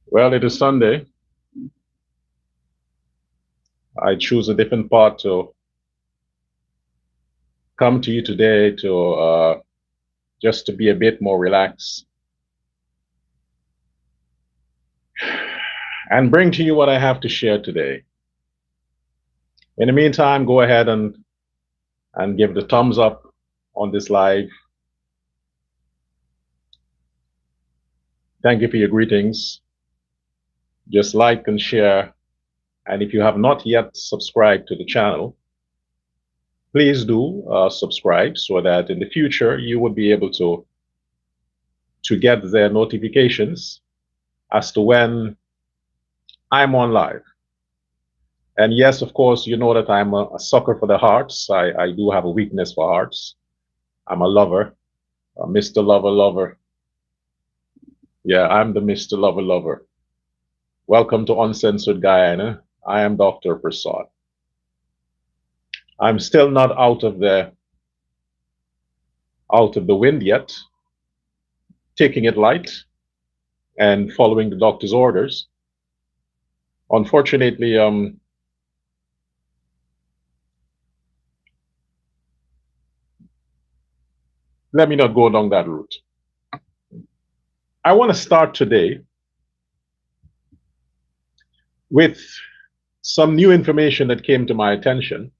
Well, it is Sunday. I choose a different part to come to you today to just to be a bit more relaxed and bring to you what I have to share today. In the meantime, go ahead and give the thumbs up on this live. Thank you for your greetings. Just like and share. And if you have not yet subscribed to the channel, please do subscribe so that in the future you will be able to get the notifications as to when I'm on live. And yes, of course, you know that I'm a sucker for the hearts. I do have a weakness for hearts. I'm a lover, a Mr. Lover Lover. Yeah, I'm the Mr. Lover Lover. Welcome to Uncensored Guyana. I am Dr. Prasad. I'm still not out of the wind yet, taking it light and following the doctor's orders. Unfortunately, let me not go down that route. I want to start today with some new information that came to my attention.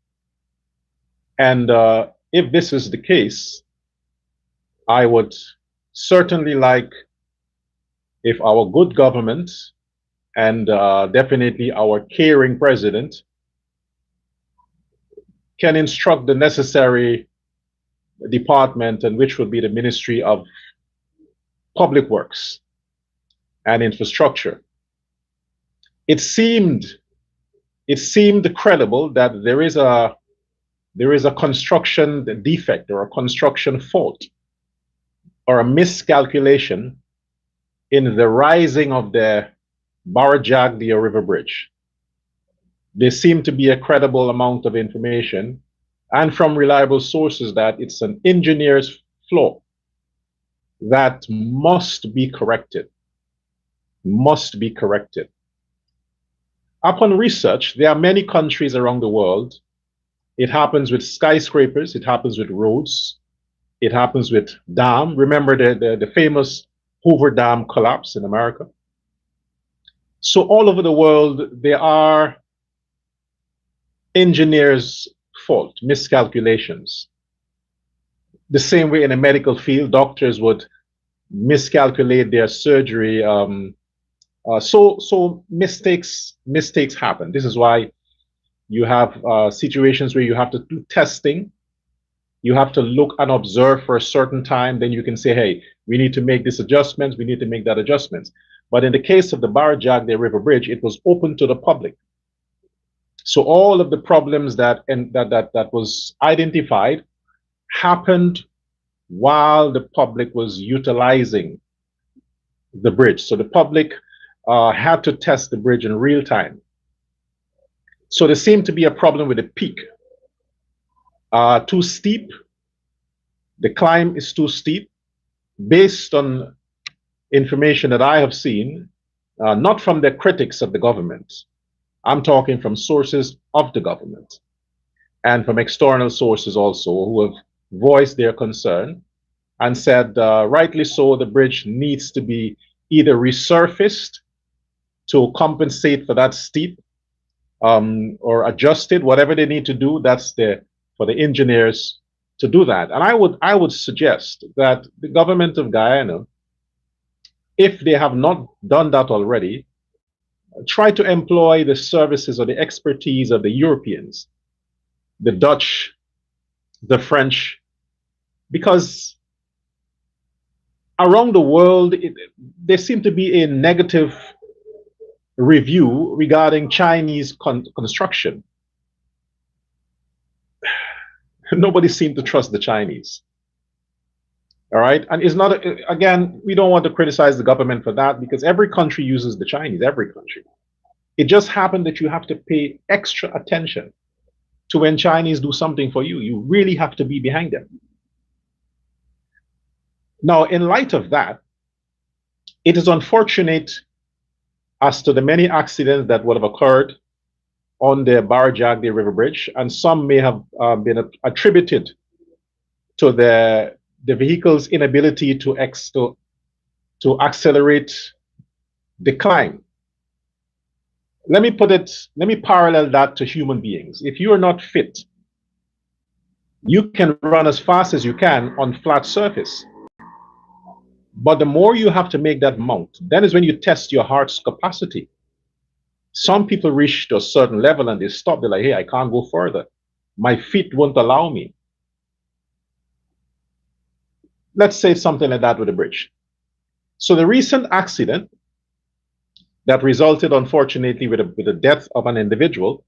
And if this is the case, I would certainly like if our good government and definitely our caring president can instruct the necessary department, and which would be the Ministry of Public Works and Infrastructure. It seemed credible that there is a construction defect or a construction fault or a miscalculation in the rising of the Barajagdia River Bridge. There seemed to be a credible amount of information and from reliable sources that it's an engineer's flaw that must be corrected. Must be corrected. Upon research, there are many countries around the world. It happens with skyscrapers, it happens with roads, it happens with dam. Remember the famous Hoover Dam collapse in America? So all over the world, there are engineers' fault, miscalculations. The same way in the medical field, doctors would miscalculate their surgery. So mistakes happen. This is why you have situations where you have to do testing. You have to look and observe for a certain time. Then you can say, hey, we need to make this adjustments. We need to make that adjustments. But in the case of the Barajagdia River Bridge, it was open to the public. So all of the problems that was identified happened while the public was utilizing the bridge. So the public had to test the bridge in real time. So there seemed to be a problem with the peak. Too steep. The climb is too steep. Based on information that I have seen, not from the critics of the government, I'm talking from sources of the government and from external sources also who have voiced their concern and said, rightly so, the bridge needs to be either resurfaced to compensate for that steep or adjusted, whatever they need to do. That's for the engineers to do that. And I would suggest that the government of Guyana, if they have not done that already, try to employ the services or the expertise of the Europeans, the Dutch, the French, because around the world, there seems to be a negative review regarding Chinese construction. Nobody seemed to trust the Chinese. All right. And it's not, again, we don't want to criticize the government for that because every country uses the Chinese, every country. It just happened that you have to pay extra attention to when Chinese do something for you. You really have to be behind them. Now, in light of that, it is unfortunate as to the many accidents that would have occurred on the Barajagde River Bridge, and some may have been attributed to the vehicle's inability to accelerate the climb. Let me parallel that to human beings. If you are not fit, you can run as fast as you can on flat surface. But the more you have to make that mount, then is when you test your heart's capacity. Some people reach to a certain level and they stop. They're like, hey, I can't go further. My feet won't allow me. Let's say something like that with a bridge. So the recent accident that resulted, unfortunately, with the death of an individual,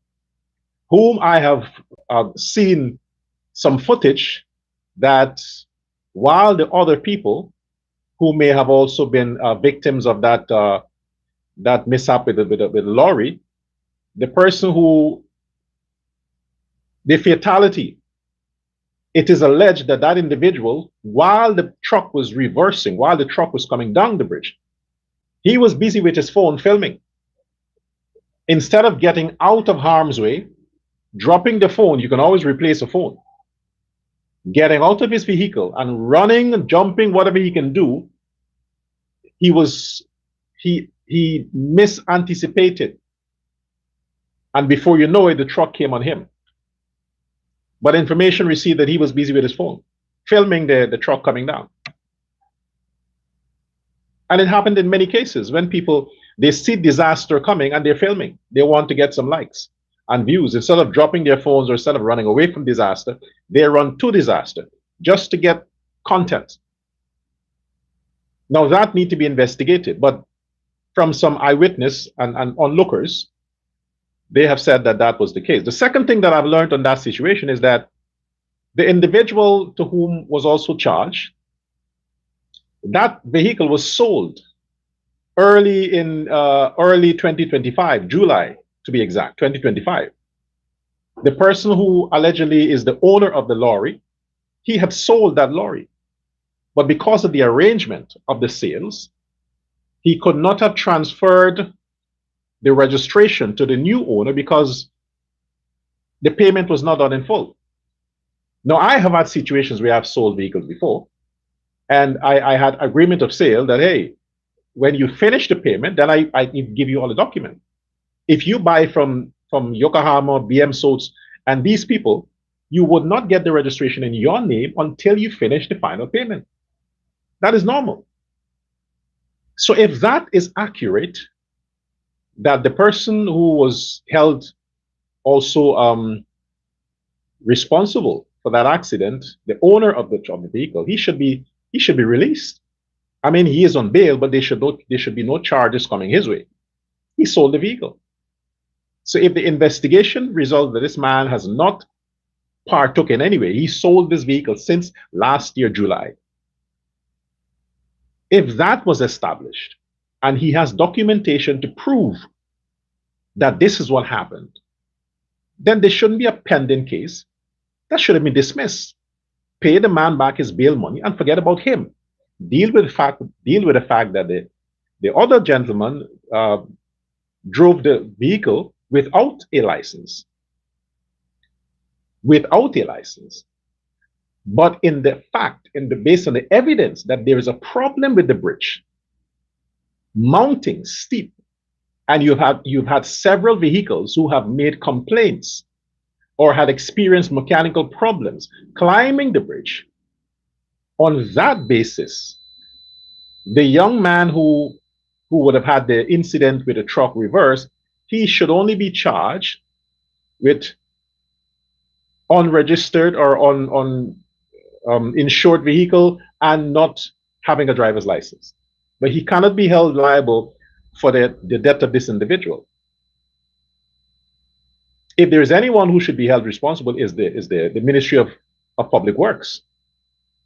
whom I have seen some footage that while the other people who may have also been victims of that mishap with the lorry, the person who, the fatality, it is alleged that that individual, while the truck was reversing, while the truck was coming down the bridge, he was busy with his phone filming. Instead of getting out of harm's way, dropping the phone, you can always replace a phone, getting out of his vehicle and running, jumping, whatever he can do, he misanticipated. And before you know it, the truck came on him. But information received that he was busy with his phone, filming the truck coming down. And it happened in many cases when people, they see disaster coming and they're filming. They want to get some likes and views. Instead of dropping their phones or instead of running away from disaster, they run to disaster just to get content. Now that needs to be investigated, but from some eyewitness and onlookers, they have said that that was the case. The second thing that I've learned on that situation is that the individual to whom was also charged, that vehicle was sold early 2025, July to be exact, 2025. The person who allegedly is the owner of the lorry, he had sold that lorry. But because of the arrangement of the sales, he could not have transferred the registration to the new owner because the payment was not done in full. Now, I have had situations where I've sold vehicles before, and I had agreement of sale that, hey, when you finish the payment, then I give you all the document. If you buy from Yokohama, BM Soats, and these people, you would not get the registration in your name until you finish the final payment. That is normal. So if that is accurate, that the person who was held also responsible for that accident, the owner of the vehicle, he should be released. I mean, he is on bail, but there should be no charges coming his way. He sold the vehicle. So if the investigation results that this man has not partook in any way, he sold this vehicle since last year, July. If that was established and he has documentation to prove that this is what happened, then there shouldn't be a pending case. That should have been dismissed. Pay the man back his bail money and forget about him. Deal with the fact that the other gentleman drove the vehicle without a license. Without a license. But based on the evidence that there is a problem with the bridge, mounting steep, and you've had several vehicles who have made complaints or had experienced mechanical problems climbing the bridge. On that basis, the young man who would have had the incident with the truck reversed, he should only be charged with unregistered or insured vehicle and not having a driver's license. But he cannot be held liable for the death of this individual. If there is anyone who should be held responsible is the Ministry of Public Works.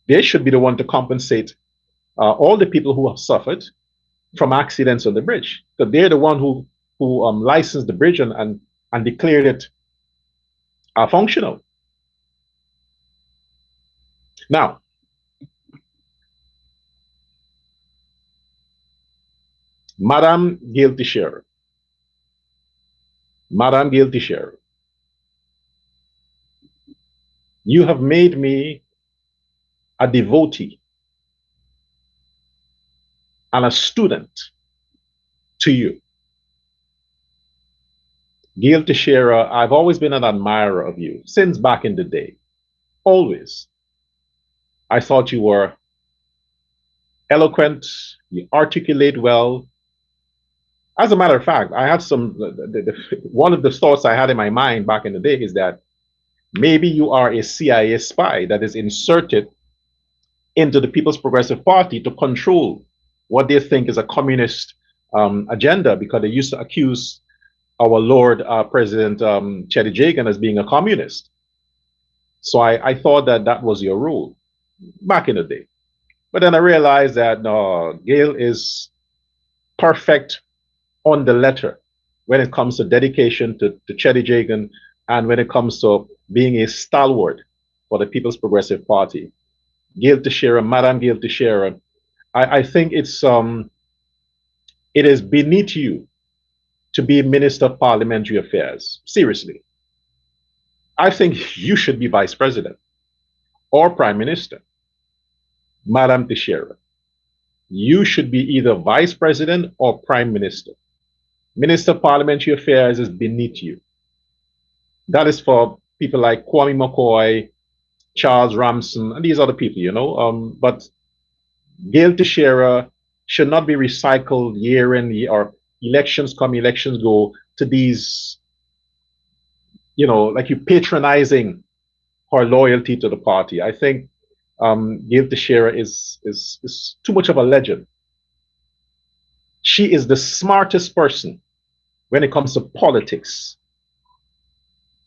They should be the one to compensate all the people who have suffered from accidents on the bridge. Because they're the one who licensed the bridge and declared it functional. Now, Madam Guilty Share, Madam Guilty Share, you have made me a devotee and a student to you. Guilty Sharer, I've always been an admirer of you since back in the day. Always. I thought you were eloquent, you articulate well. As a matter of fact, I had one of the thoughts I had in my mind back in the day is that maybe you are a CIA spy that is inserted into the People's Progressive Party to control what they think is a communist agenda, because they used to accuse our Lord President Chetty Jagan as being a communist. So I thought that that was your role back in the day. But then I realized that no, Gail is perfect on the letter when it comes to dedication to Chetty Jagan and when it comes to being a stalwart for the People's Progressive Party. Gail Teixeira, Madam Gail Teixeira, I think it is beneath you to be Minister of Parliamentary Affairs. Seriously. I think you should be Vice President or Prime Minister. Madam Teixeira, you should be either Vice President or Prime Minister. Minister of Parliamentary Affairs is beneath you. That is for people like Kwame McCoy, Charles Ramson, and these other people, you know. But Gail Teixeira should not be recycled year in year, or elections come, elections go, to these, you know, like you patronizing her loyalty to the party. I think Gail Teixeira is too much of a legend. She is the smartest person when it comes to politics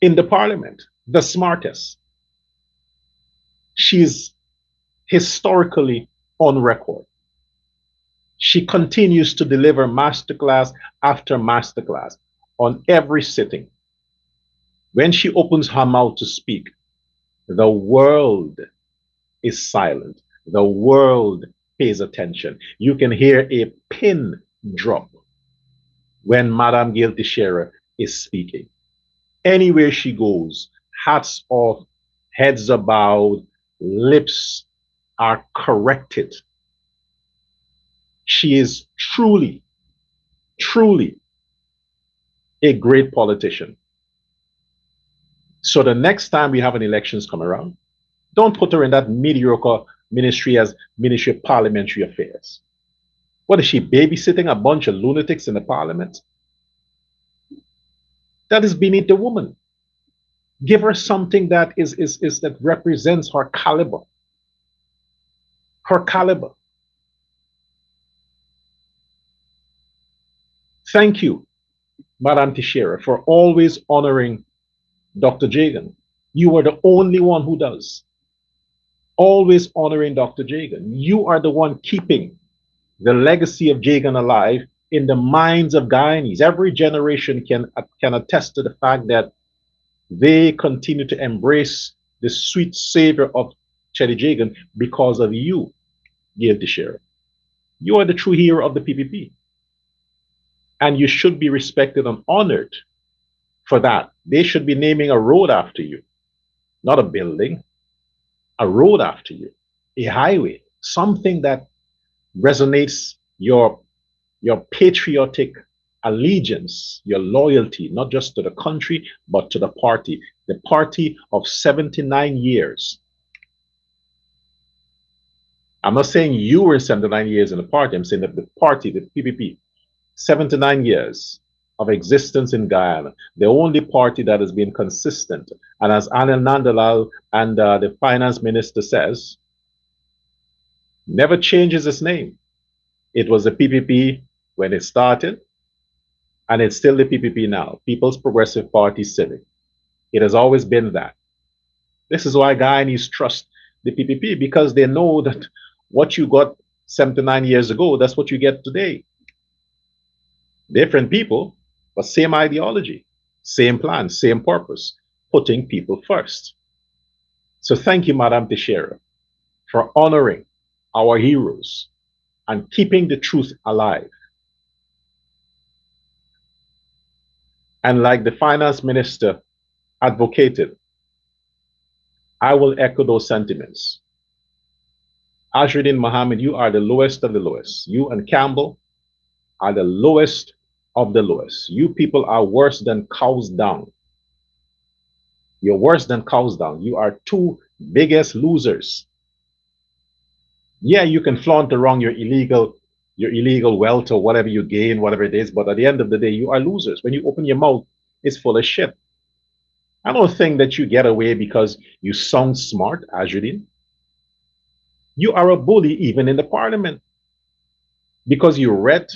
in the parliament, the smartest. She's historically on record. She continues to deliver masterclass after masterclass on every sitting. When she opens her mouth to speak, the world is silent. The world pays attention. You can hear a pin drop when Madame Gail Teixeira is speaking. Anywhere she goes, hats off, heads are bowed, lips are corrected. She is truly, truly a great politician. So the next time we have an elections come around, don't put her in that mediocre ministry as Ministry of Parliamentary Affairs. What is she, babysitting a bunch of lunatics in the parliament? That is beneath the woman. Give her something that that represents her caliber. Her caliber. Thank you, Madame Teixeira, for always honoring Dr. Jagan. You are the only one who does. Always honoring Dr. Jagan. You are the one keeping the legacy of Jagan alive in the minds of Guyanese. Every generation can attest to the fact that they continue to embrace the sweet savor of Chetty Jagan because of you, Gail Teixeira. You are the true hero of the PPP. And you should be respected and honored for that. They should be naming a road after you, not a building, a road after you, a highway, something that resonates your patriotic allegiance, your loyalty, not just to the country, but to the party of 79 years. I'm not saying you were 79 years in the party. I'm saying that the party, the PPP, 79 years of existence in Guyana, the only party that has been consistent. And as Anil Nandalal and the finance minister says, never changes its name. It was the PPP when it started, and it's still the PPP now, People's Progressive Party Civic. It has always been that. This is why Guyanese trust the PPP, because they know that what you got 79 years ago, that's what you get today. Different people, but same ideology, same plan, same purpose, putting people first. So thank you, Madame Teixeira, for honoring our heroes and keeping the truth alive. And like the finance minister advocated, I will echo those sentiments. Azzrudin Mohammed, you are the lowest of the lowest. You and Campbell are the lowest of the lowest. You people are worse than cows down. You're worse than cows down. You are two biggest losers. Yeah, you can flaunt around your illegal wealth or whatever you gain, whatever it is, but at the end of the day, you are losers. When you open your mouth, it's full of shit. I don't think that you get away because you sound smart, Azzrudin. You are a bully even in the parliament because you read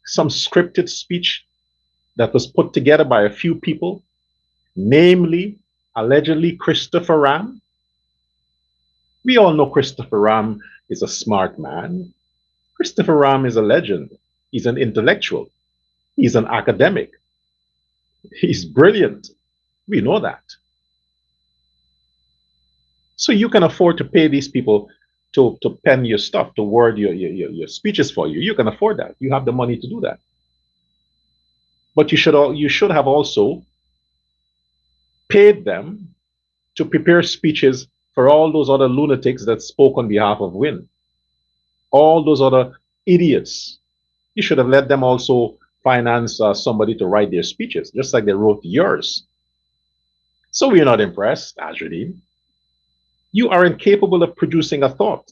some scripted speech that was put together by a few people, namely, allegedly, Christopher Ram. We all know Christopher Ram is a smart man. Christopher Ram is a legend. He's an intellectual. He's an academic. He's brilliant. We know that. So you can afford to pay these people to pen your stuff, to word your speeches for you. You can afford that. You have the money to do that. But you should have also paid them to prepare speeches for all those other lunatics that spoke on behalf of Win. All those other idiots. You should have let them also finance somebody to write their speeches, just like they wrote yours. So we're not impressed, Azzrudin. You are incapable of producing a thought.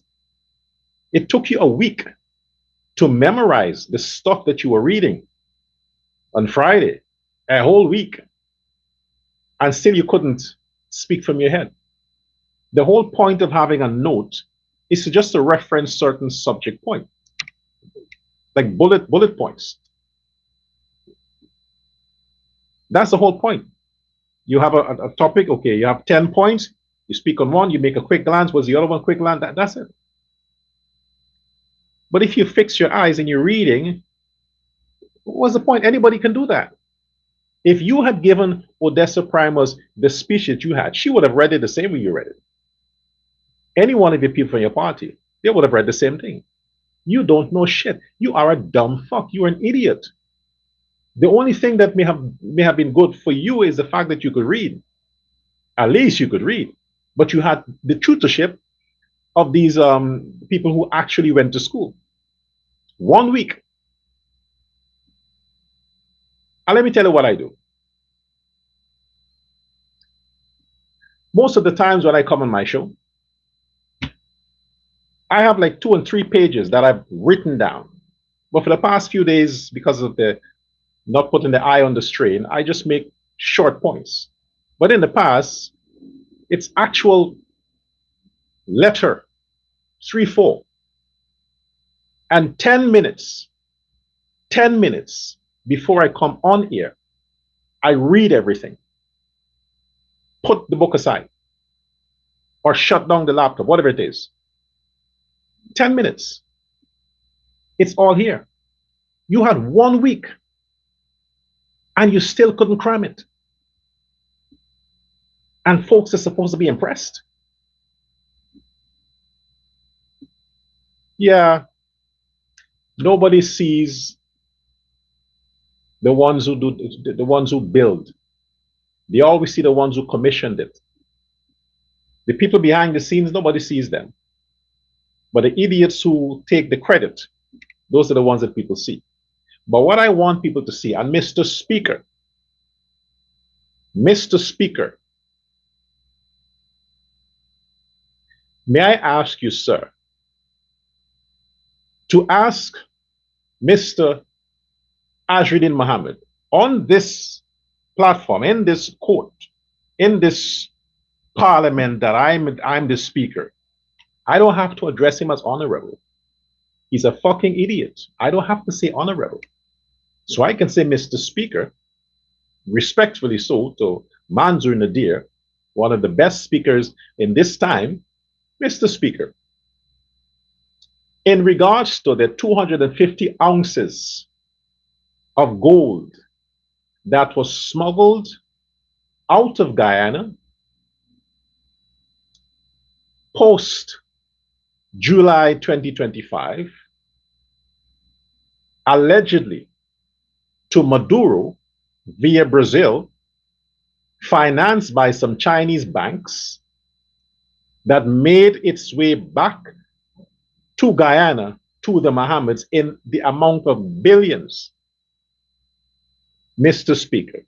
It took you a week to memorize the stuff that you were reading on Friday, a whole week, and still you couldn't speak from your head. The whole point of having a note is to just to reference certain subject point, like bullet points. That's the whole point. You have a topic, okay, you have 10 points, you speak on one, you make a quick glance, was the other one quick glance, that's it. But if you fix your eyes and you're reading, what's the point? Anybody can do that. If you had given Odessa Primus the speech that you had, she would have read it the same way you read it. Any one of the people from your party, they would have read the same thing. You don't know shit. You are a dumb fuck. You're an idiot. The only thing that may have been good for you is the fact that you could read. At least you could read. But you had the tutorship of these people who actually went to school. 1 week. And let me tell you what I do. Most of the times when I come on my show, I have like 2 and 3 pages that I've written down. But for the past few days, because of the not putting the eye on the strain, I just make short points. But in the past, it's actual letter, 3, 4. And 10 minutes before I come on here, I read everything. Put the book aside. Or shut down the laptop, whatever it is. 10 minutes. It's all here. You had 1 week and you still couldn't cram it. And folks are supposed to be impressed. Yeah, nobody sees the ones who do, the ones who build. They always see the ones who commissioned it. The people behind the scenes, nobody sees them. But the idiots who take the credit, those are the ones that people see. But what I want people to see, and Mr. Speaker, may I ask you, sir, to ask Mr. Azzrudin Mohammed on this platform, in this court, in this parliament that I'm the speaker. I don't have to address him as honorable. He's a fucking idiot. I don't have to say honorable. So I can say, Mr. Speaker, respectfully so, to Manzoor Nadir, one of the best speakers in this time, Mr. Speaker, in regards to the 250 ounces of gold that was smuggled out of Guyana post July 2025, allegedly to Maduro via Brazil, financed by some Chinese banks, that made its way back to Guyana, to the Mohammeds, in the amount of billions. Mr. Speaker,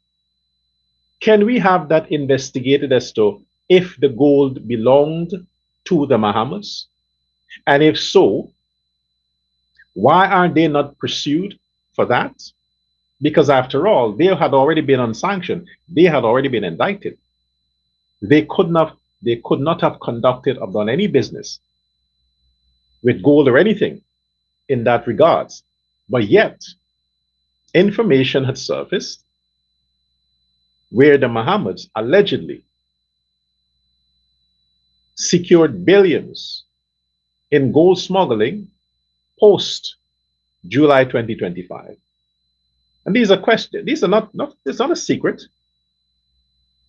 can we have that investigated as to if the gold belonged to the Mohammeds? And if so, why aren't they not pursued for that? Because after all, they had already been unsanctioned. They had already been indicted. They could not have conducted or done any business with gold or anything in that regards. But yet, information had surfaced where the Mohammeds allegedly secured billions in gold smuggling post July 2025. And these are questions. These are not it's not a secret.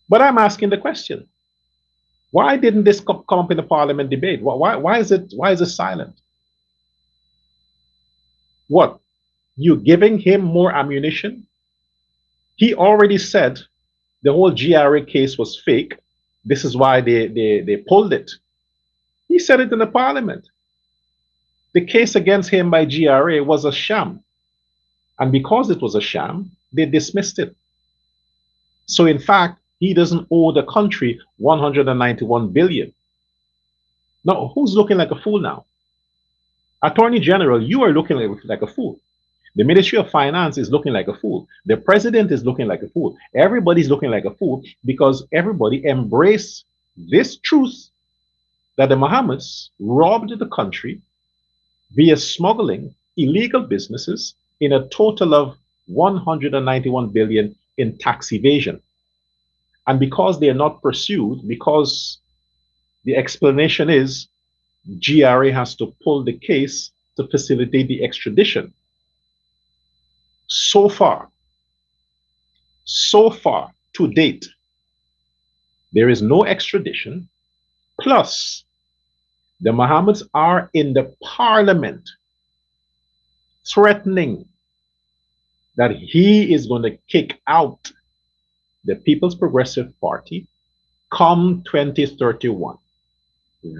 But I'm asking the question. Why didn't this come up in the parliament debate? Why is it silent? What? You giving him more ammunition? He already said the whole GRA case was fake. This is why they pulled it. He said it in the parliament. The case against him by GRA was a sham. And because it was a sham, they dismissed it. So in fact, he doesn't owe the country 191 billion. Now, who's looking like a fool now? Attorney General, you are looking like a fool. The Ministry of Finance is looking like a fool. The president is looking like a fool. Everybody's looking like a fool because everybody embraced this truth that the Mohammeds robbed the country via smuggling illegal businesses in a total of 191 billion in tax evasion. And because they are not pursued, because the explanation is GRA has to pull the case to facilitate the extradition. So far, to date, there is no extradition. Plus, the Mohammeds are in the parliament threatening that he is going to kick out the People's Progressive Party come 2031.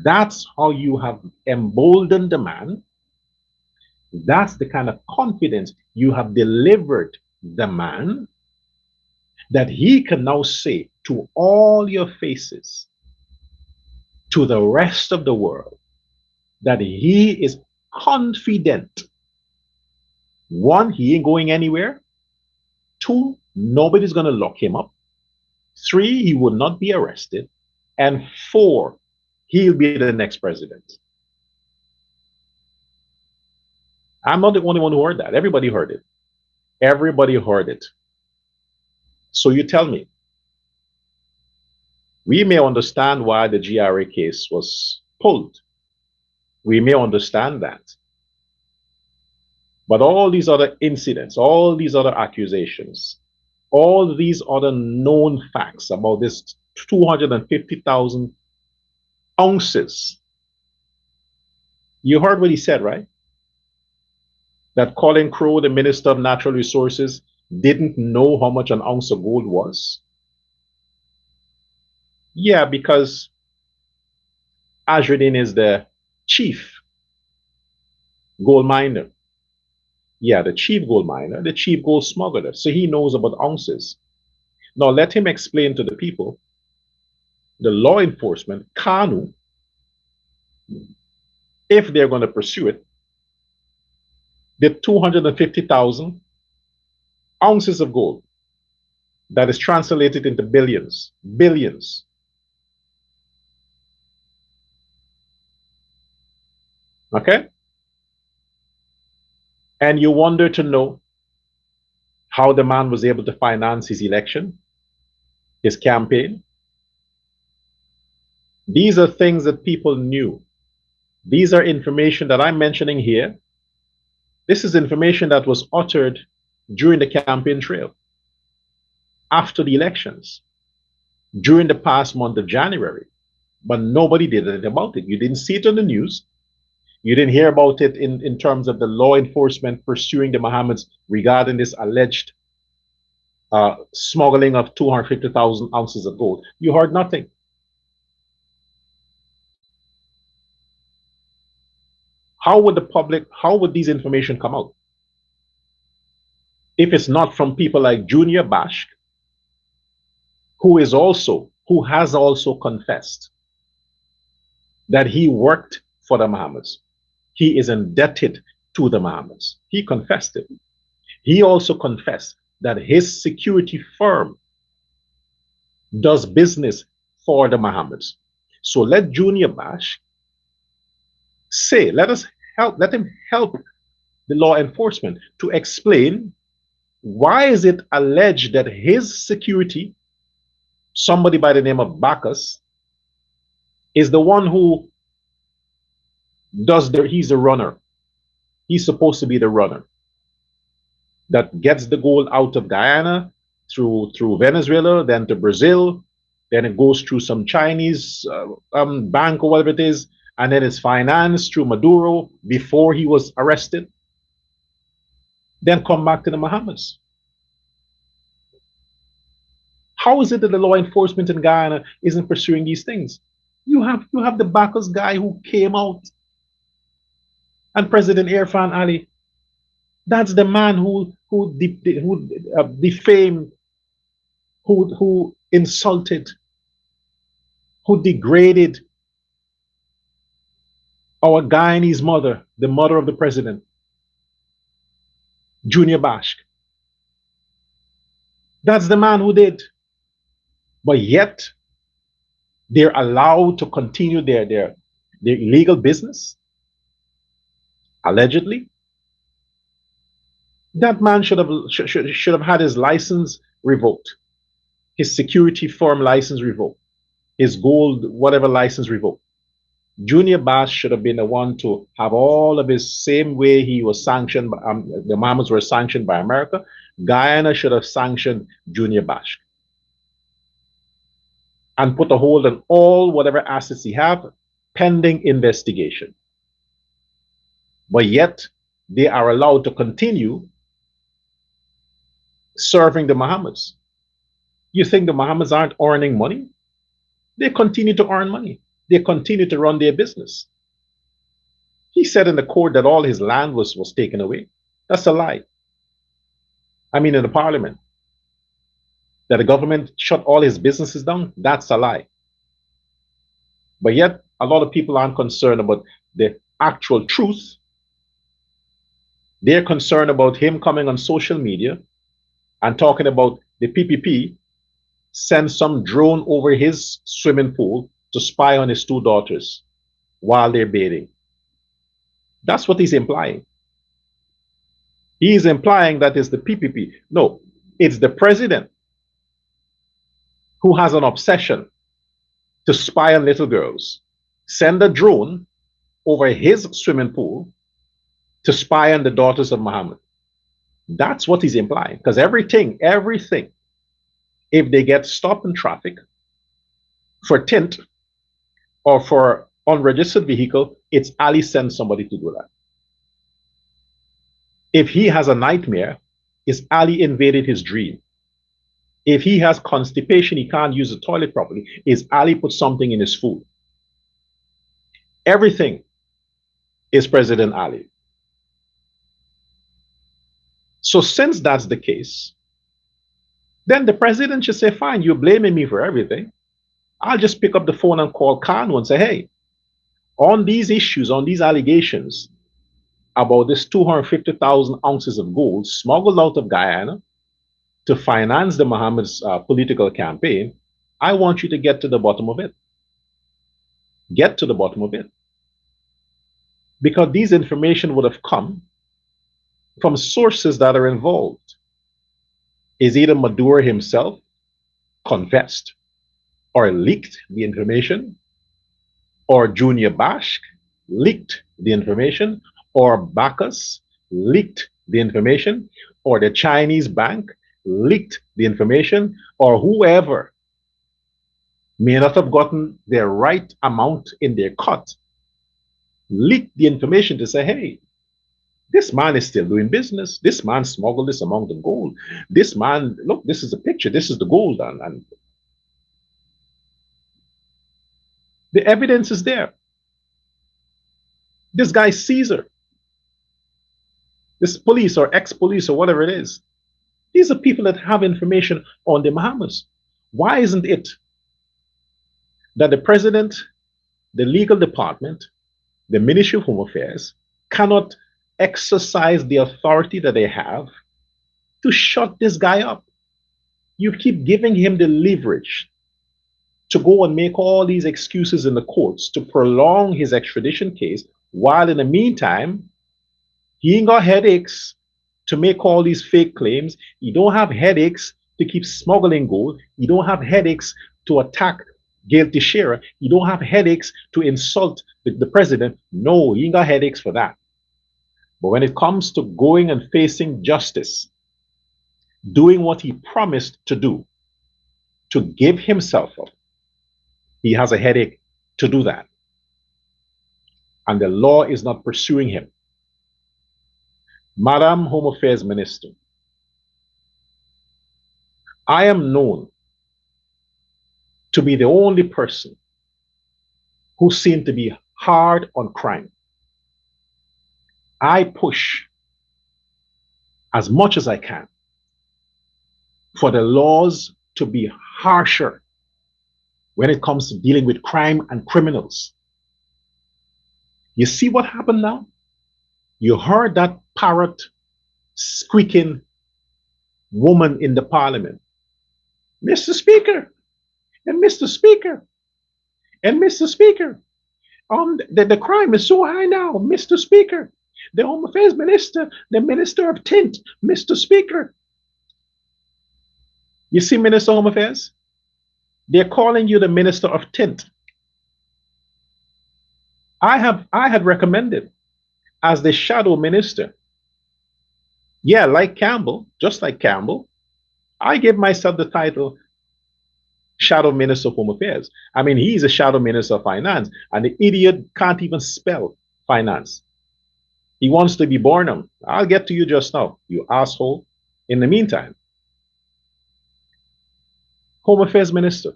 That's how you have emboldened the man. That's the kind of confidence you have delivered the man, that he can now say to all your faces, to the rest of the world, that he is confident. One, he ain't going anywhere. Two, nobody's going to lock him up. Three, he will not be arrested. And four, he'll be the next president. I'm not the only one who heard that. Everybody heard it. Everybody heard it. So you tell me, we may understand why the GRA case was pulled. We may understand that. But all these other incidents, all these other accusations, all these other known facts about this 250,000 ounces, you heard what he said, right? That Colin Crowe, the Minister of Natural Resources, didn't know how much an ounce of gold was. Yeah, because Azzrudin is the chief gold miner. Yeah, the chief gold miner, the chief gold smuggler. So he knows about ounces. Now let him explain to the people, the law enforcement, KANU, if they're going to pursue it, the 250,000 ounces of gold that is translated into billions. Okay? And you wonder to know how the man was able to finance his election, his campaign. These are things that people knew. These are information that I'm mentioning here. This is information that was uttered during the campaign trail, after the elections, during the past month of January. But nobody did anything about it. You didn't see it on the news. You didn't hear about it in terms of the law enforcement pursuing the Mohammeds regarding this alleged smuggling of 250,000 ounces of gold. You heard nothing. How would the public, how would these information come out? If it's not from people like Junior Bash, who has also confessed that he worked for the Mohammeds. He is indebted to the Mohammeds. He confessed it. He also confessed that his security firm does business for the Mohammeds. So let Junior Bash say, let him help the law enforcement to explain why is it alleged that his security, somebody by the name of Bacchus, is the one who he's the runner. He's supposed to be the runner that gets the gold out of Guyana through Venezuela, then to Brazil, then it goes through some Chinese bank or whatever it is, and then it's financed through Maduro before he was arrested, then come back to the Mohammeds. How is it that the law enforcement in Guyana isn't pursuing these things? You have the Bacchus guy who came out, and President Irfan Ali. That's the man who defamed, who insulted, who degraded our Guyanese mother, the mother of the president, Junior Bash. That's the man who did. But yet, they're allowed to continue their illegal business, allegedly. That man should have had his license revoked, his security firm license revoked, his gold whatever license revoked. Junior Bash should have been the one to have all of his, same way he was sanctioned. The Mohammeds were sanctioned by America. Guyana should have sanctioned Junior Bash and put a hold on all whatever assets he have pending investigation. But yet they are allowed to continue serving the Mohammeds. You think the Mohammeds aren't earning money? They continue to earn money. They continue to run their business. He said in the court that all his land was taken away. That's a lie. I mean, in the parliament, that the government shut all his businesses down, that's a lie. But yet, a lot of people aren't concerned about the actual truth. They're concerned about him coming on social media and talking about the PPP send some drone over his swimming pool to spy on his two daughters while they're bathing. That's what he's implying. He's implying that it's the PPP. No, it's the president who has an obsession to spy on little girls, send a drone over his swimming pool to spy on the daughters of Muhammad. That's what he's implying. Because everything, if they get stopped in traffic for tint or for unregistered vehicle, it's Ali sends somebody to do that. If he has a nightmare, it's Ali invaded his dream. If he has constipation, he can't use the toilet properly, is Ali put something in his food. Everything is President Ali. So since that's the case, then the president should say, fine, you're blaming me for everything. I'll just pick up the phone and call Kanu and say, hey, on these issues, on these allegations about this 250,000 ounces of gold smuggled out of Guyana to finance the Mohammed's political campaign, I want you to get to the bottom of it. Get to the bottom of it. Because these information would have come from sources that are involved. Is either Maduro himself confessed or leaked the information, or Junior Bash leaked the information, or Bacchus leaked the information, or the Chinese bank leaked the information, or whoever may not have gotten their right amount in their cut leaked the information to say, hey, This man is still doing business. This man smuggled this among the gold. This man, look, this is the picture. This is the gold. And the evidence is there. This guy Caesar, this police or ex-police or whatever it is, these are people that have information on the Mohammeds. Why isn't it that the president, the legal department, the Ministry of Home Affairs cannot exercise the authority that they have to shut this guy up? You keep giving him the leverage to go and make all these excuses in the courts to prolong his extradition case, while in the meantime, he ain't got headaches to make all these fake claims. You don't have headaches to keep smuggling gold. You don't have headaches to attack Gail Teixeira. You don't have headaches to insult the president. No, you ain't got headaches for that. But when it comes to going and facing justice, doing what he promised to do, to give himself up, he has a headache to do that. And the law is not pursuing him. Madam Home Affairs Minister, I am known to be the only person who seemed to be hard on crime. I push as much as I can for the laws to be harsher when it comes to dealing with crime and criminals. You see what happened now? You heard that parrot squeaking woman in the parliament. Mr. Speaker, and Mr. Speaker, and Mr. Speaker, the crime is so high now, Mr. Speaker. The Home Affairs Minister, the Minister of Tint, Mr. Speaker. You see, Minister of Home Affairs? They're calling you the Minister of Tint. I had recommended as the shadow minister. Yeah, like Campbell, just like Campbell, I gave myself the title Shadow Minister of Home Affairs. I mean, he's a Shadow Minister of Finance, and the idiot can't even spell finance. He wants to be Barnum. I'll get to you just now, you asshole. In the meantime, Home Affairs Minister,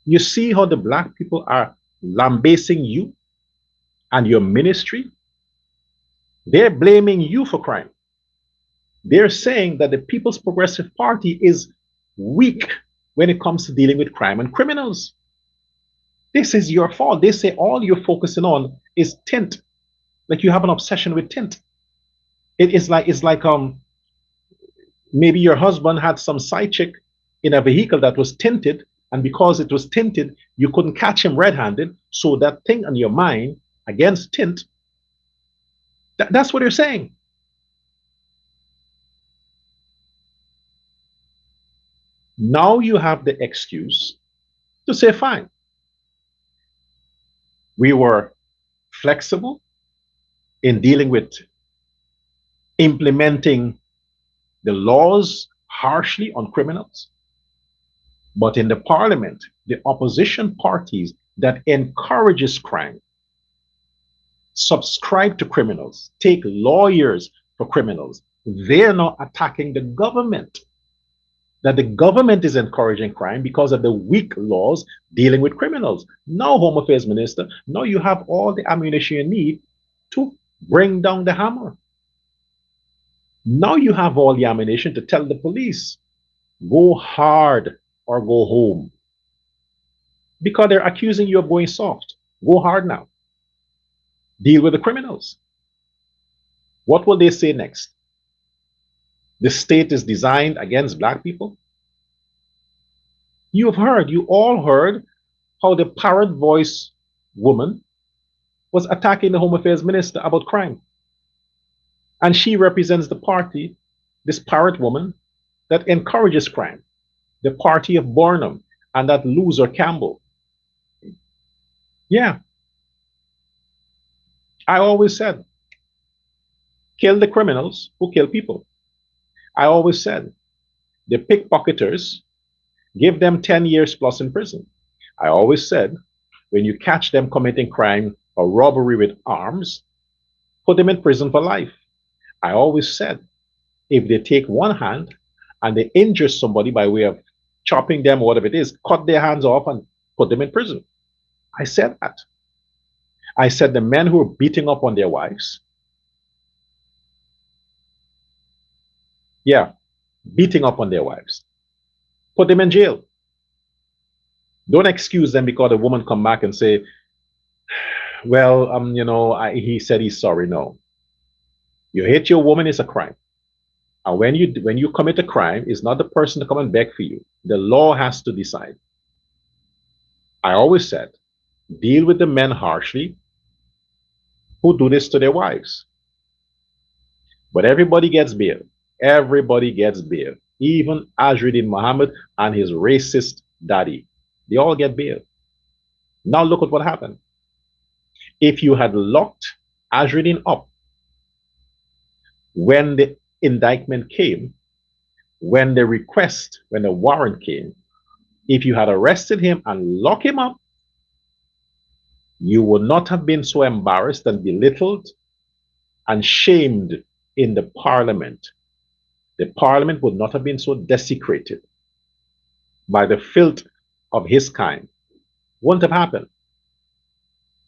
you see how the black people are lambasting you and your ministry? They're blaming you for crime. They're saying that the People's Progressive Party is weak when it comes to dealing with crime and criminals. This is your fault. They say all you're focusing on is tint. Like you have an obsession with tint. It's like maybe your husband had some side chick in a vehicle that was tinted, and because it was tinted, you couldn't catch him red-handed. So that thing on your mind against tint, that's what they're saying. Now you have the excuse to say, fine, we were flexible in dealing with implementing the laws harshly on criminals. But in the parliament, the opposition parties that encourages crime, subscribe to criminals, take lawyers for criminals, they're not attacking the government. That the government is encouraging crime because of the weak laws dealing with criminals. Now, Home Affairs Minister, now you have all the ammunition you need to bring down the hammer. Now you have all the ammunition to tell the police, go hard or go home. Because they're accusing you of going soft. Go hard now. Deal with the criminals. What will they say next? The state is designed against black people? You all heard how the parrot voice woman was attacking the Home Affairs Minister about crime. And she represents the party, this parrot woman, that encourages crime, the party of Barnum and that loser Campbell. Yeah. I always said, kill the criminals who kill people. I always said, the pickpocketers, give them 10 years plus in prison. I always said, when you catch them committing crime or robbery with arms, put them in prison for life. I always said, if they take one hand and they injure somebody by way of chopping them or whatever it is, cut their hands off and put them in prison. I said that. I said the men who are beating up on their wives, yeah, beating up on their wives, put them in jail. Don't excuse them because a woman come back and say, well, he said he's sorry. No, you hit your woman is a crime. And when you commit a crime, it's not the person to come and beg for you. The law has to decide. I always said, deal with the men harshly who do this to their wives. But everybody gets bail. Everybody gets bail. Even Azzrudin Mohammed and his racist daddy. They all get bail. Now look at what happened. If you had locked Azzrudin up when the indictment came, when the warrant came, if you had arrested him and locked him up, you would not have been so embarrassed and belittled and shamed in the parliament. The parliament would not have been so desecrated by the filth of his kind. Wouldn't have happened.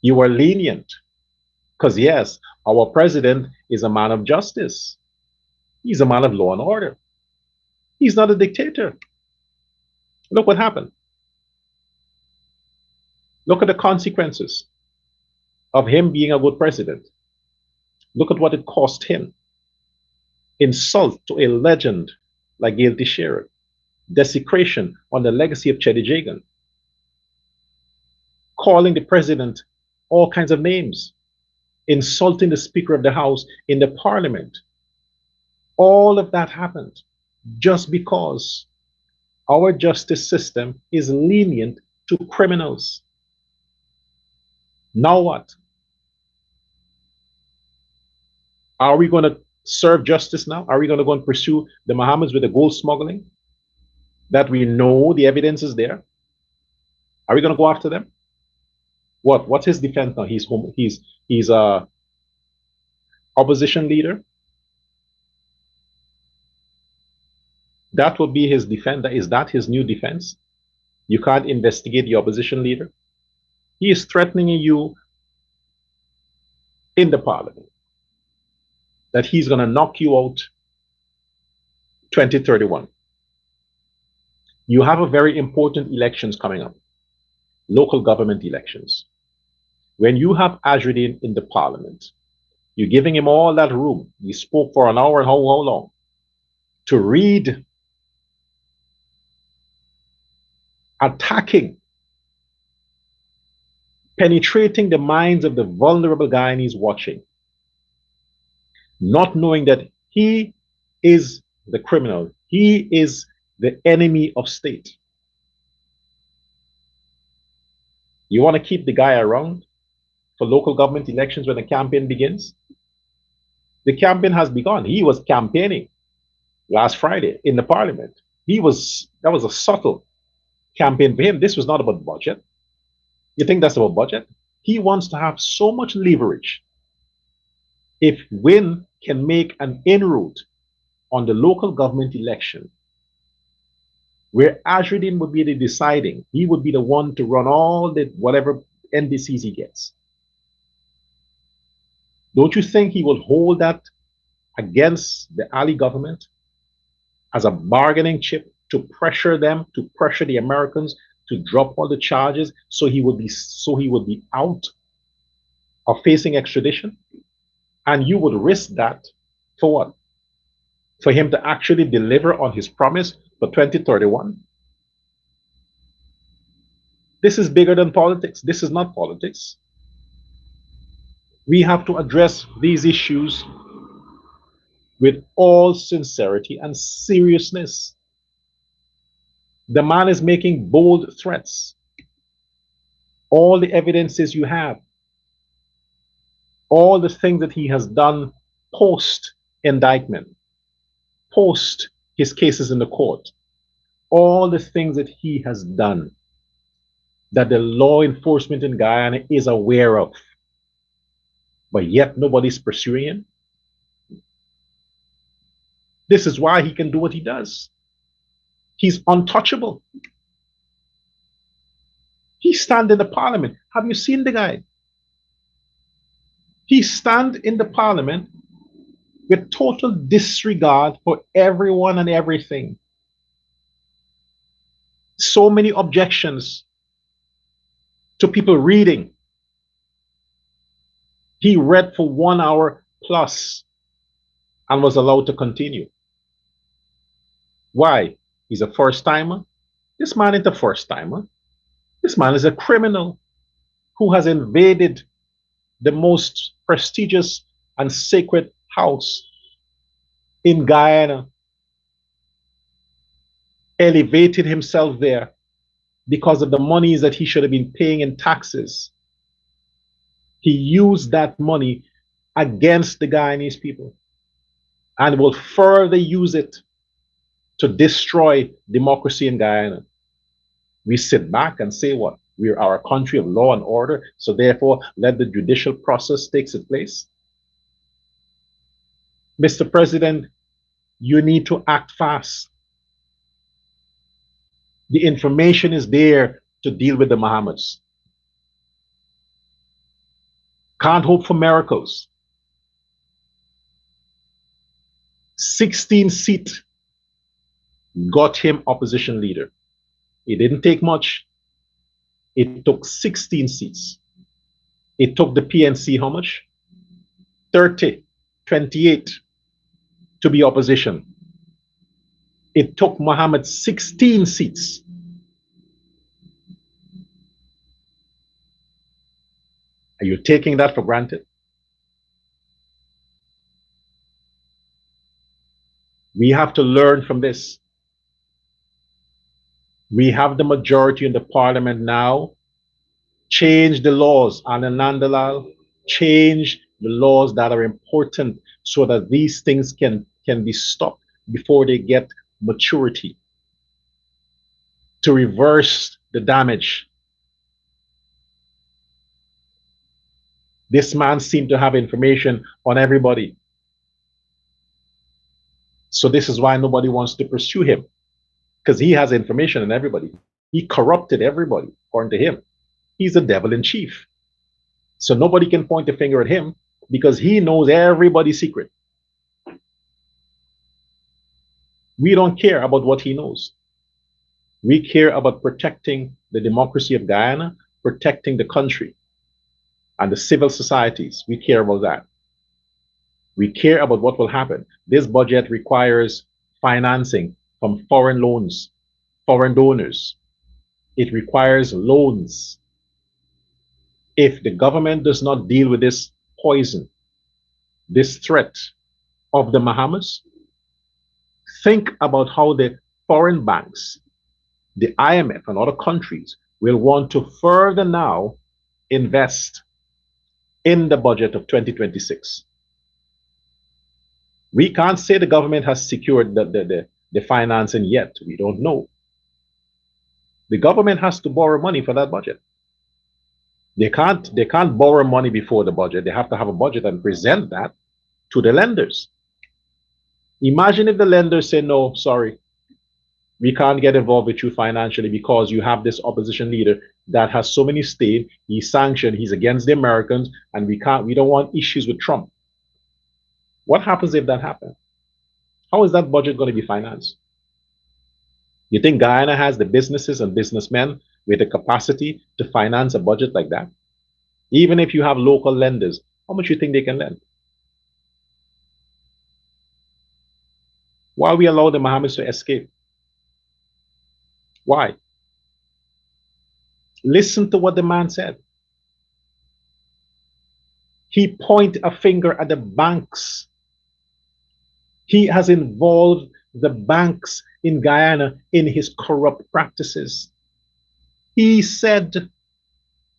You were lenient because, yes, our president is a man of justice. He's a man of law and order. He's not a dictator. Look what happened. Look at the consequences of him being a good president. Look at what it cost him. Insult to a legend like Gail Teixeira. Desecration on the legacy of Chedi Jagan. Calling the president all kinds of names. Insulting the Speaker of the House in the Parliament. All of that happened just because our justice system is lenient to criminals. Now what? Are we going to serve justice now? Are we going to go and pursue the Mohammeds with the gold smuggling? That we know the evidence is there? Are we going to go after them? What's his defense now? He's a opposition leader. That would be his defense. Is that his new defense? You can't investigate the opposition leader. He is threatening you in the parliament that he's going to knock you out 2031. You have a very important elections coming up, local government elections. When you have Azzrudin in the parliament, you're giving him all that room. He spoke for an hour and how long? To read, attacking, penetrating the minds of the vulnerable Guyanese watching, not knowing that he is the criminal. He is the enemy of state. You want to keep the guy around for local government elections when the campaign begins? The campaign has begun. He was campaigning last Friday in the parliament. That was a subtle campaign for him. This was not about budget. You think that's about budget? He wants to have so much leverage. If Win can make an inroad on the local government election, where Azzrudin would be the deciding, he would be the one to run all the whatever NDCs he gets. Don't you think he will hold that against the Ali government as a bargaining chip to pressure them, to pressure the Americans to drop all the charges so he would be out of facing extradition? And you would risk that for what? For him to actually deliver on his promise for 2031? This is bigger than politics. This is not politics. We have to address these issues with all sincerity and seriousness. The man is making bold threats. All the evidences you have, all the things that he has done post indictment, post his cases in the court, all the things that he has done that the law enforcement in Guyana is aware of. but yet nobody's pursuing him. This is why he can do what he does. He's untouchable. He stand in the parliament. Have you seen the guy? He stand in the parliament with total disregard for everyone and everything. So many objections to people reading. He read for 1 hour plus and was allowed to continue. Why? He's a first timer. This man isn't a first timer. This man is a criminal who has invaded the most prestigious and sacred house in Guyana, elevated himself there because of the monies that he should have been paying in taxes. He used that money against the Guyanese people and will further use it to destroy democracy in Guyana. We sit back and say what? We are a country of law and order, so therefore let the judicial process take its place. Mr. President, you need to act fast. The information is there to deal with the Mohammeds. Can't hope for miracles. 16 seats got him opposition leader. It didn't take much. It took 16 seats. It took the PNC how much? 30, 28 to be opposition. It took Mohammed 16 seats. Are you taking that for granted? We have to learn from this. We have the majority in the parliament now. Change the laws, Anandalal. Change the laws that are important so that these things can be stopped before they get maturity. To reverse the damage. This man seemed to have information on everybody. So this is why nobody wants to pursue him. Because he has information on everybody. He corrupted everybody, according to him. He's the devil in chief. So nobody can point a finger at him because he knows everybody's secret. We don't care about what he knows. We care about protecting the democracy of Guyana, protecting the country and the civil societies. We care about that. We care about what will happen. This budget requires financing from foreign loans, foreign donors. It requires loans. If the government does not deal with this poison, this threat of the Mohammeds, think about how the foreign banks, the IMF and other countries will want to further now invest in the budget of 2026. We can't say the government has secured the financing yet. We don't know. The government has to borrow money for that budget. They can't borrow money before the budget. They have to have a budget and present that to the lenders. Imagine if the lenders say, no, sorry, we can't get involved with you financially because you have this opposition leader that has so many states, he's sanctioned, he's against the Americans, and we don't want issues with Trump. What happens if that happens? How is that budget going to be financed? You think Guyana has the businesses and businessmen with the capacity to finance a budget like that? Even if you have local lenders, how much do you think they can lend? Why we allow the Mohammeds to escape? Why? Listen to what the man said. He pointed a finger at the banks. He has involved the banks in Guyana in his corrupt practices. He said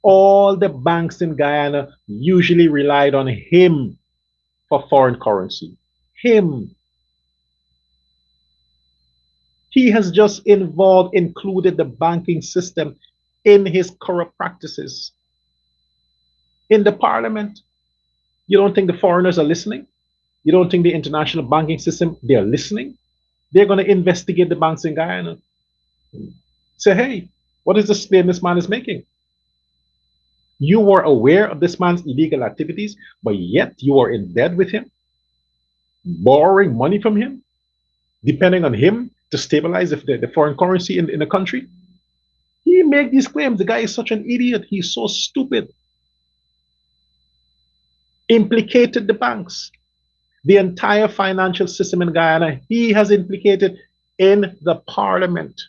all the banks in Guyana usually relied on him for foreign currency. Him. He has just included the banking system in his corrupt practices in the parliament. You don't think the foreigners are listening? You don't think the international banking system, they're listening? They're going to investigate the banks in Guyana. Say, hey, what is this claim this man is making? You were aware of this man's illegal activities, but yet you are in bed with him, borrowing money from him, depending on him to stabilize the foreign currency in the country. He make these claims. The guy is such an idiot. He's so stupid. Implicated the banks, the entire financial system in Guyana. He has implicated in the parliament.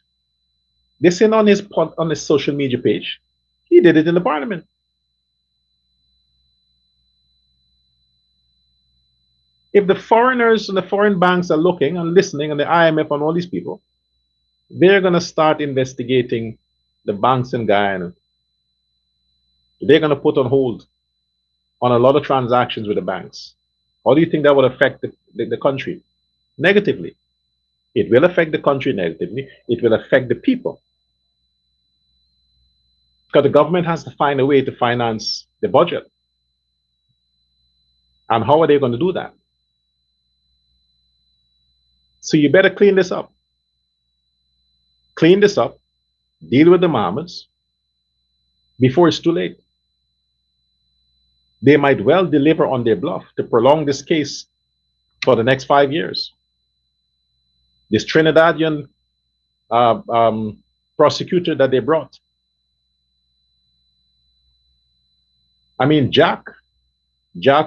This is on his social media page. He did it in the parliament. If the foreigners and the foreign banks are looking and listening, and the IMF and all these people, they're going to start investigating the banks in Guyana. They're going to put on hold on a lot of transactions with the banks. How do you think that would affect the country? Negatively. It will affect the country negatively. It will affect the people. Because the government has to find a way to finance the budget. And how are they going to do that? So you better clean this up. Clean this up. Deal with the Mohammeds before it's too late. They might well deliver on their bluff to prolong this case for the next 5 years. This Trinidadian prosecutor that they brought. I mean, Jack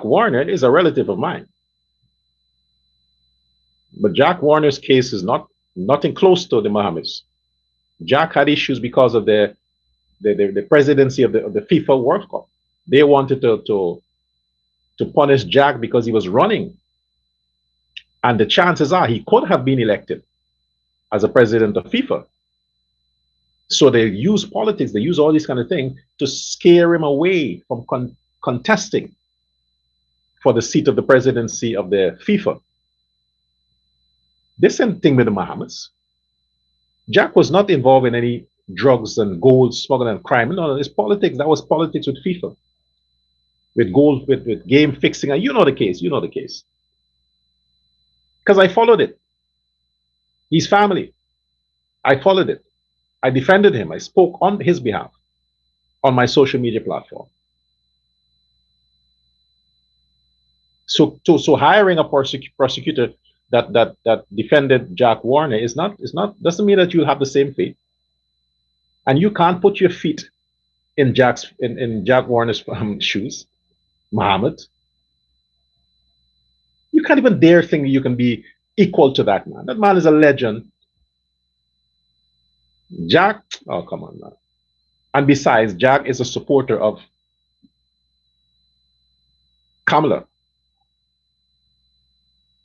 Warner is a relative of mine. But Jack Warner's case is nothing close to the Mohammeds. Jack had issues because of the presidency of the FIFA World Cup. They wanted to punish Jack because he was running. And the chances are he could have been elected as a president of FIFA. So they use politics, they use all these kind of things to scare him away from contesting for the seat of the presidency of the FIFA. This same thing with the Mohammeds. Jack was not involved in any drugs and gold smuggling and crime. No, it's politics. That was politics with FIFA. With gold, with game fixing. And you know the case. You know the case. Because I followed it. His family. I followed it. I defended him. I spoke on his behalf on my social media platform. So hiring a prosecutor that defended Jack Warner doesn't mean that you'll have the same fate. And you can't put your feet in Jack Warner's shoes, Mohammed. You can't even dare think you can be equal to that man. That man is a legend. Jack, oh come on now. And besides, Jack is a supporter of Kamala.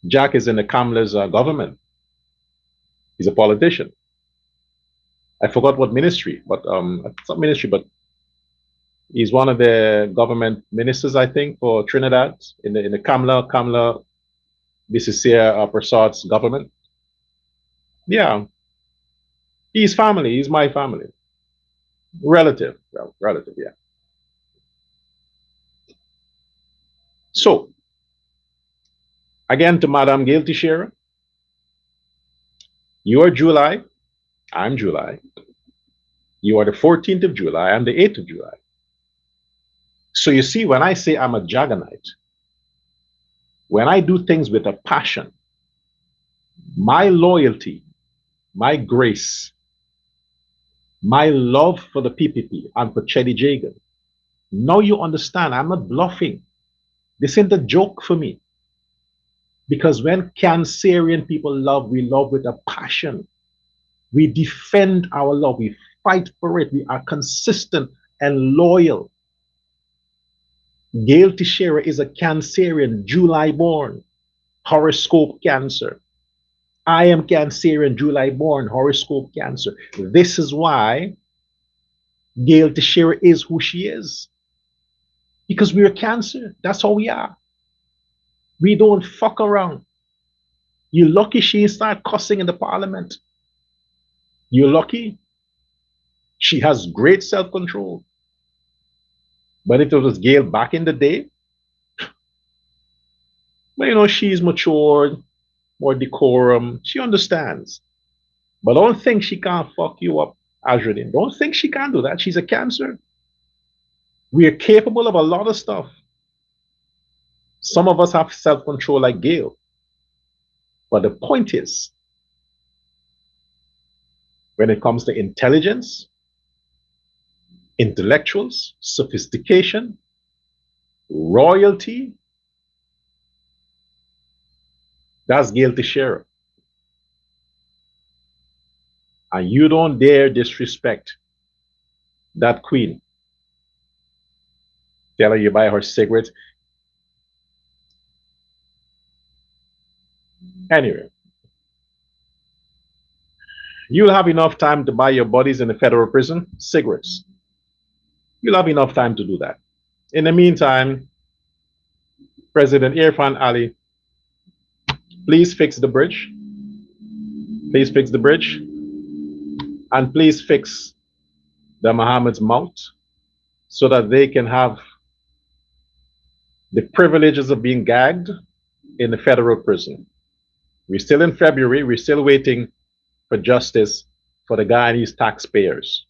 Jack is in the Kamala's government. He's a politician. I forgot what ministry, but it's not ministry, but he's one of the government ministers, I think, for Trinidad in the Kamala Bisisia Prasad's government. Yeah, he's family. He's my family, relative, yeah. So again, to Madam Gail Teixeira, you are July, I'm July. You are the 14th of July, I'm the 8th of July. So you see, when I say I'm a Jaganite, when I do things with a passion, my loyalty, my grace, my love for the PPP and for Chedi Jagan, now you understand, I'm not bluffing. This ain't a joke for me. Because when Cancerian people love, we love with a passion. We defend our love. We fight for it. We are consistent and loyal. Gail Teixeira is a Cancerian, July born, horoscope Cancer. I am Cancerian, July born, horoscope Cancer. This is why Gail Teixeira is who she is. Because we're Cancer. That's how we are. We don't fuck around. You're lucky she start cussing in the parliament. You're lucky. She has great self-control. But if it was Gail back in the day, But you know, she's matured, more decorum. She understands. But don't think she can't fuck you up, Azzrudin. Don't think she can't do that. She's a cancer. We are capable of a lot of stuff. Some of us have self-control like Gail. But the point is, when it comes to intelligence, intellectuals, sophistication, royalty, that's Gail Teixeira. And you don't dare disrespect that queen. Tell her you buy her cigarettes. Anyway, you'll have enough time to buy your buddies in the federal prison cigarettes. You'll have enough time to do that. In the meantime, President Irfan Ali, please fix the bridge. Please fix the bridge. And please fix the Mohammeds' mouth so that they can have the privileges of being gagged in the federal prison. We're still in February. We're still waiting for justice for the Guyanese taxpayers.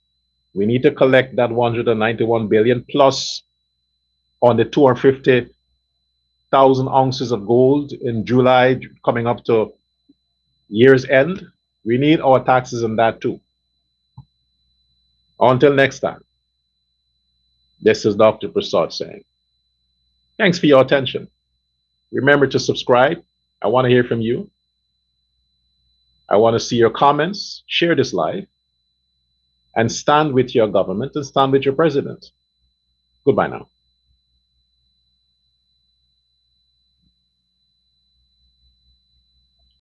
We need to collect that 191 billion plus on the 250,000 ounces of gold in July coming up to year's end. We need our taxes on that too. Until next time, this is Dr. Prasad saying, thanks for your attention. Remember to subscribe. I want to hear from you. I want to see your comments. Share this live. And stand with your government and stand with your president. Goodbye now.